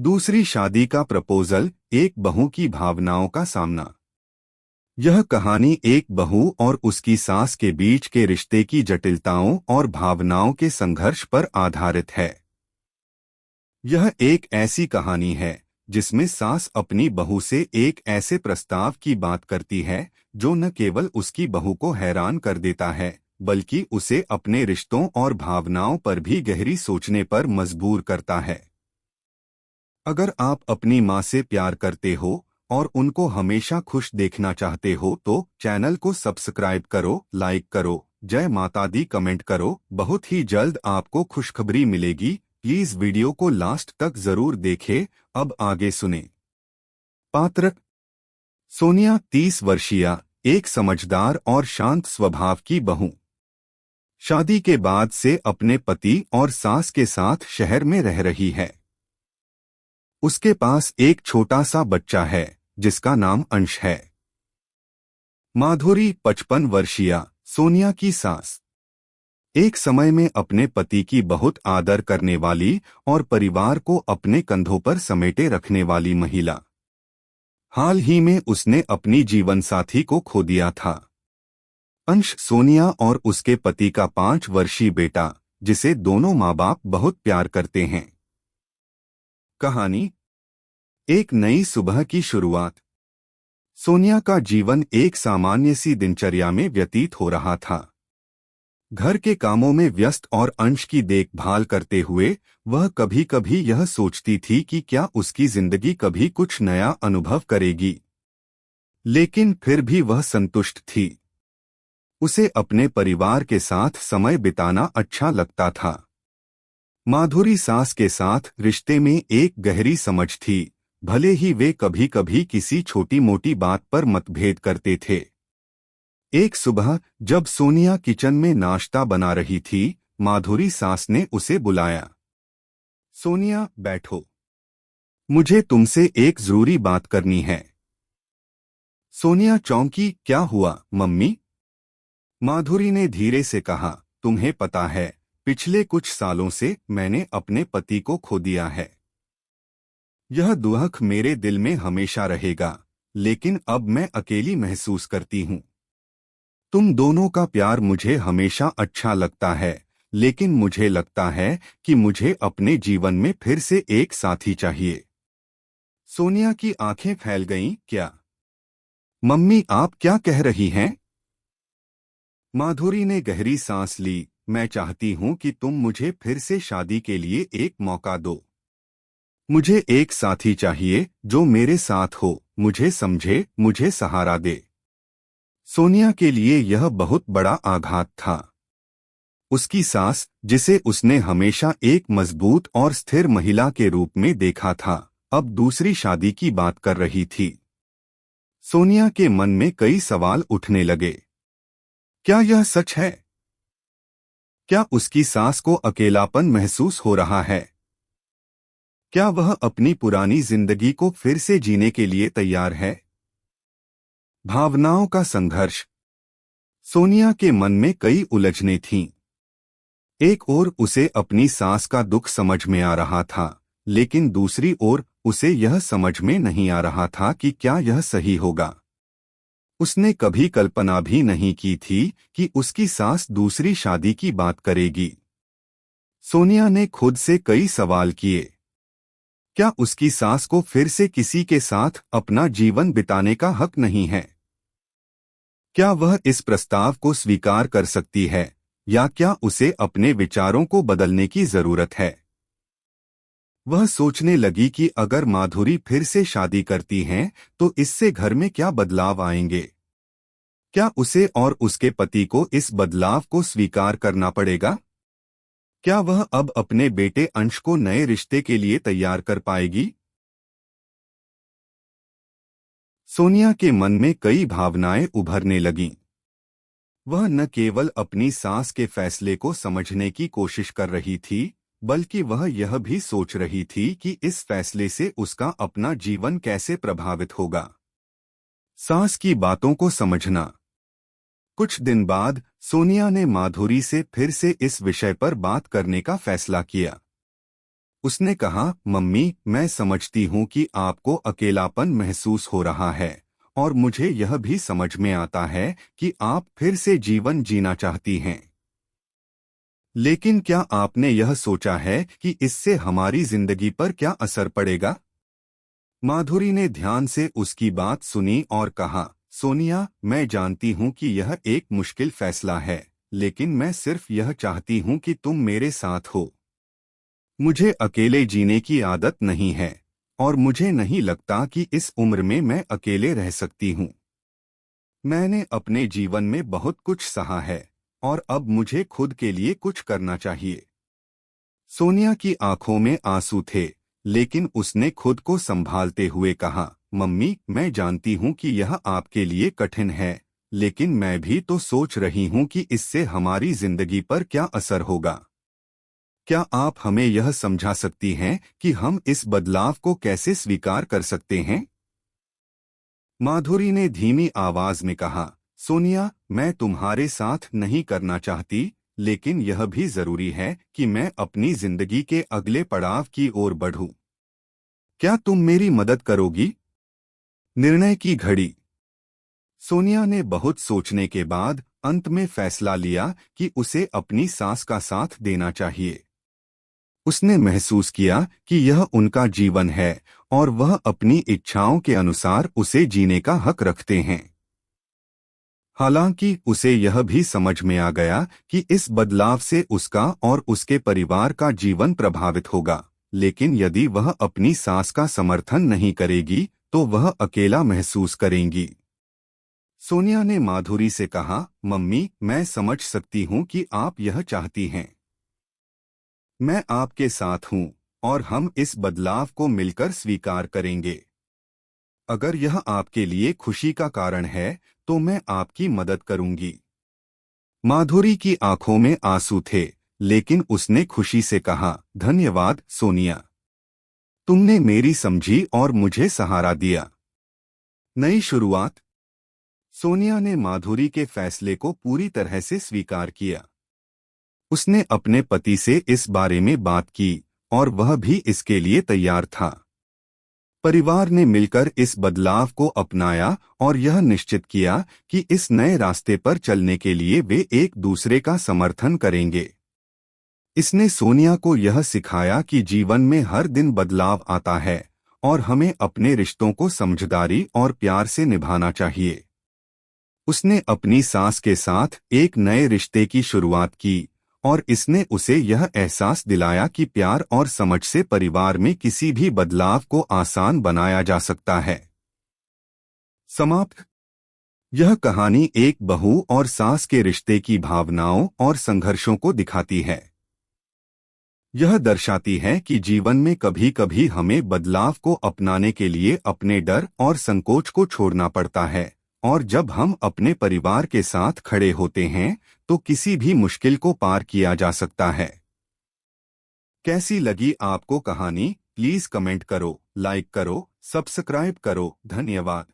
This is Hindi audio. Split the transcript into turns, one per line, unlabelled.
दूसरी शादी का प्रपोजल, एक बहू की भावनाओं का सामना। यह कहानी एक बहू और उसकी सास के बीच के रिश्ते की जटिलताओं और भावनाओं के संघर्ष पर आधारित है। यह एक ऐसी कहानी है जिसमें सास अपनी बहू से एक ऐसे प्रस्ताव की बात करती है जो न केवल उसकी बहू को हैरान कर देता है, बल्कि उसे अपने रिश्तों और भावनाओं पर भी गहरी सोचने पर मजबूर करता है। अगर आप अपनी माँ से प्यार करते हो और उनको हमेशा खुश देखना चाहते हो तो चैनल को सब्सक्राइब करो, लाइक करो, जय माता दी कमेंट करो। बहुत ही जल्द आपको खुशखबरी मिलेगी। प्लीज वीडियो को लास्ट तक जरूर देखें। अब आगे सुने। पात्र: सोनिया 30 वर्षीय, एक समझदार और शांत स्वभाव की बहू। शादी के बाद से अपने पति और सास के साथ शहर में रह रही है। उसके पास एक छोटा सा बच्चा है जिसका नाम अंश है। माधुरी 55 वर्षीय, सोनिया की सास, एक समय में अपने पति की बहुत आदर करने वाली और परिवार को अपने कंधों पर समेटे रखने वाली महिला। हाल ही में उसने अपनी जीवनसाथी को खो दिया था। अंश सोनिया और उसके पति का 5 वर्षीय बेटा, जिसे दोनों माँ बाप बहुत प्यार करते हैं। कहानी: एक नई सुबह की शुरुआत। सोनिया का जीवन एक सामान्य सी दिनचर्या में व्यतीत हो रहा था। घर के कामों में व्यस्त और अंश की देखभाल करते हुए वह कभी कभी यह सोचती थी कि क्या उसकी जिंदगी कभी कुछ नया अनुभव करेगी। लेकिन फिर भी वह संतुष्ट थी। उसे अपने परिवार के साथ समय बिताना अच्छा लगता था। माधुरी सास के साथ रिश्ते में एक गहरी समझ थी, भले ही वे कभी कभी किसी छोटी मोटी बात पर मतभेद करते थे। एक सुबह जब सोनिया किचन में नाश्ता बना रही थी, माधुरी सास ने उसे बुलाया। सोनिया, बैठो, मुझे तुमसे एक जरूरी बात करनी है। सोनिया चौंकी। क्या हुआ मम्मी? माधुरी ने धीरे से कहा, तुम्हें पता है, पिछले कुछ सालों से मैंने अपने पति को खो दिया है। यह दुख मेरे दिल में हमेशा रहेगा, लेकिन अब मैं अकेली महसूस करती हूँ। तुम दोनों का प्यार मुझे हमेशा अच्छा लगता है, लेकिन मुझे लगता है कि मुझे अपने जीवन में फिर से एक साथी चाहिए। सोनिया की आंखें फैल गईं। क्या मम्मी, आप क्या कह रही हैं? माधुरी ने गहरी सांस ली। मैं चाहती हूँ कि तुम मुझे फिर से शादी के लिए एक मौका दो। मुझे एक साथी चाहिए जो मेरे साथ हो, मुझे समझे, मुझे सहारा दे। सोनिया के लिए यह बहुत बड़ा आघात था। उसकी सास, जिसे उसने हमेशा एक मजबूत और स्थिर महिला के रूप में देखा था, अब दूसरी शादी की बात कर रही थी। सोनिया के मन में कई सवाल उठने लगे। क्या यह सच है? क्या उसकी सास को अकेलापन महसूस हो रहा है? क्या वह अपनी पुरानी जिंदगी को फिर से जीने के लिए तैयार है? भावनाओं का संघर्ष। सोनिया के मन में कई उलझनें थीं। एक ओर उसे अपनी सास का दुख समझ में आ रहा था, लेकिन दूसरी ओर उसे यह समझ में नहीं आ रहा था कि क्या यह सही होगा। उसने कभी कल्पना भी नहीं की थी कि उसकी सास दूसरी शादी की बात करेगी। सोनिया ने खुद से कई सवाल किए। क्या उसकी सास को फिर से किसी के साथ अपना जीवन बिताने का हक नहीं है? क्या वह इस प्रस्ताव को स्वीकार कर सकती है, या क्या उसे अपने विचारों को बदलने की जरूरत है? वह सोचने लगी कि अगर माधुरी फिर से शादी करती हैं, तो इससे घर में क्या बदलाव आएंगे। क्या उसे और उसके पति को इस बदलाव को स्वीकार करना पड़ेगा? क्या वह अब अपने बेटे अंश को नए रिश्ते के लिए तैयार कर पाएगी? सोनिया के मन में कई भावनाएं उभरने लगीं। वह न केवल अपनी सास के फैसले को समझने की कोशिश कर रही थी, बल्कि वह यह भी सोच रही थी कि इस फैसले से उसका अपना जीवन कैसे प्रभावित होगा। सास की बातों को समझना। कुछ दिन बाद सोनिया ने माधुरी से फिर से इस विषय पर बात करने का फैसला किया। उसने कहा, मम्मी, मैं समझती हूँ कि आपको अकेलापन महसूस हो रहा है और मुझे यह भी समझ में आता है कि आप फिर से जीवन जीना चाहती हैं। लेकिन क्या आपने यह सोचा है कि इससे हमारी जिंदगी पर क्या असर पड़ेगा? माधुरी ने ध्यान से उसकी बात सुनी और कहा, सोनिया, मैं जानती हूँ कि यह एक मुश्किल फैसला है, लेकिन मैं सिर्फ यह चाहती हूँ कि तुम मेरे साथ हो। मुझे अकेले जीने की आदत नहीं है और मुझे नहीं लगता कि इस उम्र में मैं अकेले रह सकती हूँ। मैंने अपने जीवन में बहुत कुछ सहा है और अब मुझे खुद के लिए कुछ करना चाहिए। सोनिया की आंखों में आंसू थे, लेकिन उसने खुद को संभालते हुए कहा, मम्मी, मैं जानती हूँ कि यह आपके लिए कठिन है, लेकिन मैं भी तो सोच रही हूँ कि इससे हमारी जिंदगी पर क्या असर होगा। क्या आप हमें यह समझा सकती हैं कि हम इस बदलाव को कैसे स्वीकार कर सकते हैं? माधुरी ने धीमी आवाज में कहा, सोनिया, मैं तुम्हारे साथ नहीं करना चाहती, लेकिन यह भी जरूरी है कि मैं अपनी जिंदगी के अगले पड़ाव की ओर बढ़ूं। क्या तुम मेरी मदद करोगी? निर्णय की घड़ी। सोनिया ने बहुत सोचने के बाद अंत में फैसला लिया कि उसे अपनी सास का साथ देना चाहिए। उसने महसूस किया कि यह उनका जीवन है और वह अपनी इच्छाओं के अनुसार उसे जीने का हक रखते हैं। हालांकि उसे यह भी समझ में आ गया कि इस बदलाव से उसका और उसके परिवार का जीवन प्रभावित होगा, लेकिन यदि वह अपनी सास का समर्थन नहीं करेगी तो वह अकेला महसूस करेंगी। सोनिया ने माधुरी से कहा, मम्मी, मैं समझ सकती हूँ कि आप यह चाहती हैं। मैं आपके साथ हूँ और हम इस बदलाव को मिलकर स्वीकार करेंगे। अगर यह आपके लिए खुशी का कारण है तो मैं आपकी मदद करूंगी। माधुरी की आंखों में आंसू थे, लेकिन उसने खुशी से कहा, धन्यवाद सोनिया, तुमने मेरी समझी और मुझे सहारा दिया। नई शुरुआत। सोनिया ने माधुरी के फैसले को पूरी तरह से स्वीकार किया। उसने अपने पति से इस बारे में बात की और वह भी इसके लिए तैयार था। परिवार ने मिलकर इस बदलाव को अपनाया और यह निश्चित किया कि इस नए रास्ते पर चलने के लिए वे एक दूसरे का समर्थन करेंगे। इसने सोनिया को यह सिखाया कि जीवन में हर दिन बदलाव आता है और हमें अपने रिश्तों को समझदारी और प्यार से निभाना चाहिए। उसने अपनी सास के साथ एक नए रिश्ते की शुरुआत की और इसने उसे यह एहसास दिलाया कि प्यार और समझ से परिवार में किसी भी बदलाव को आसान बनाया जा सकता है। समाप्त। यह कहानी एक बहू और सास के रिश्ते की भावनाओं और संघर्षों को दिखाती है। यह दर्शाती है कि जीवन में कभी कभी हमें बदलाव को अपनाने के लिए अपने डर और संकोच को छोड़ना पड़ता है, और जब हम अपने परिवार के साथ खड़े होते हैं तो किसी भी मुश्किल को पार किया जा सकता है। कैसी लगी आपको कहानी? प्लीज कमेंट करो, लाइक करो, सब्सक्राइब करो। धन्यवाद।